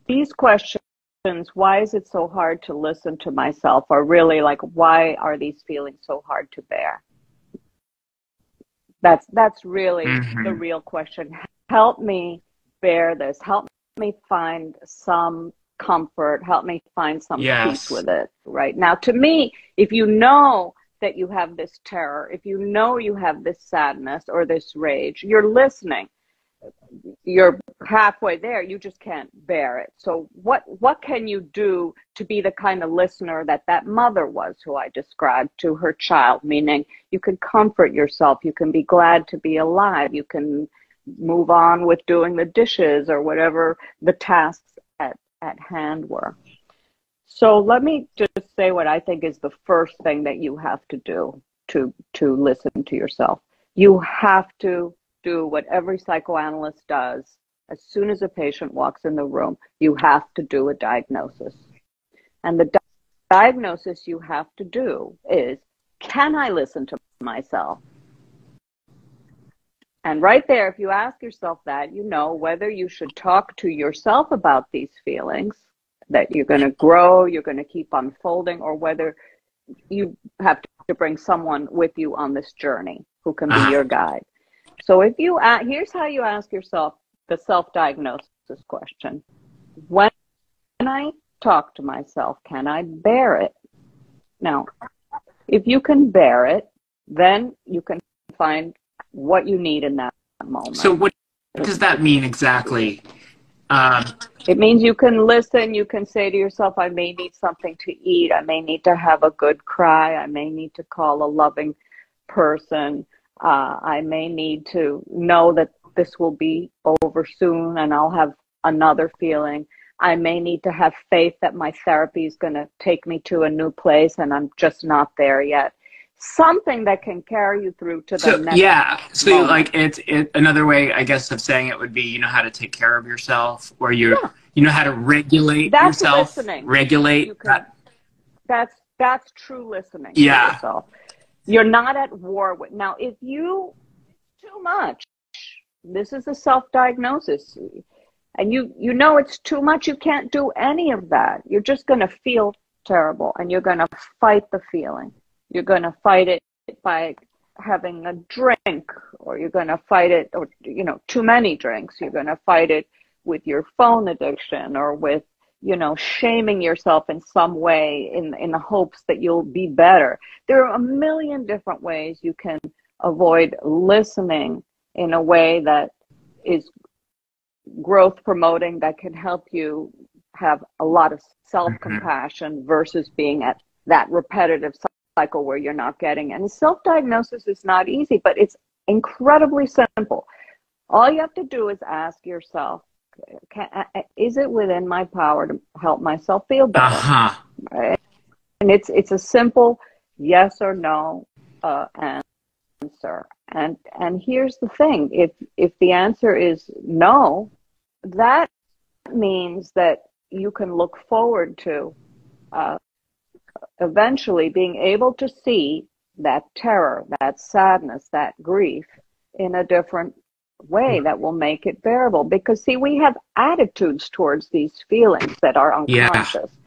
these questions, why is it so hard to listen to myself, are really like, why are these feelings so hard to bear? That's really the Hmm. real question. Help me bear this. Help me find some comfort. Help me find some peace Yes. with it. Right now, to me, if you know that you have this terror, if you know you have this sadness or this rage, you're listening. You're halfway there, you just can't bear it. So what can you do to be the kind of listener that that mother was, who I described, to her child? Meaning, you can comfort yourself, you can be glad to be alive, you can move on with doing the dishes or whatever the tasks at hand were. So let me just say what I think is the first thing that you have to do to listen to yourself. You have to do what every psychoanalyst does. As soon as a patient walks in the room, you have to do a diagnosis. And the diagnosis you have to do is, can I listen to myself? And right there, if you ask yourself that, you know whether you should talk to yourself about these feelings that you're going to grow, you're going to keep unfolding, or whether you have to bring someone with you on this journey who can be Uh, your guide. So if you here's how you ask yourself the self-diagnosis question. When I talk to myself, can I bear it? Now, if you can bear it, then you can find what you need in that so moment. what does that mean exactly? Um, It means you can listen, you can say to yourself, I may need something to eat, I may need to have a good cry, I may need to call a loving person, I may need to know that this will be over soon and I'll have another feeling. I may need to have faith that my therapy is going to take me to a new place and I'm just not there yet. Something that can carry you through to the so next yeah, so moment. like it another way, I guess, of saying it would be, you know how to take care of yourself, or Yeah, you know how to regulate that's yourself, listening. You regulate can that. that's true listening to Yeah. yourself. You're not at war with. Now, if you too much, this is a self-diagnosis, and you know it's too much, you can't do any of that. You're just going to feel terrible, and you're going to fight the feeling. You're going to fight it by having a drink, or you're going to fight it, or too many drinks. You're going to fight it with your phone addiction, or with shaming yourself in some way in the hopes that you'll be better. There are a million different ways you can avoid listening in a way that is growth promoting, that can help you have a lot of Mhm. self-compassion versus being at that repetitive cycle where you're not getting. And self-diagnosis is not easy, but it's incredibly simple. All you have to do is ask yourself, is it within my power to help myself feel better? Uh-huh. Right? And it's a simple yes or no answer. And here's the thing: if the answer is no, that means that you can look forward to uh, eventually being able to see that terror, that sadness, that grief in a different way that will make it bearable. Because, see, we have attitudes towards these feelings that are Yeah. unconscious.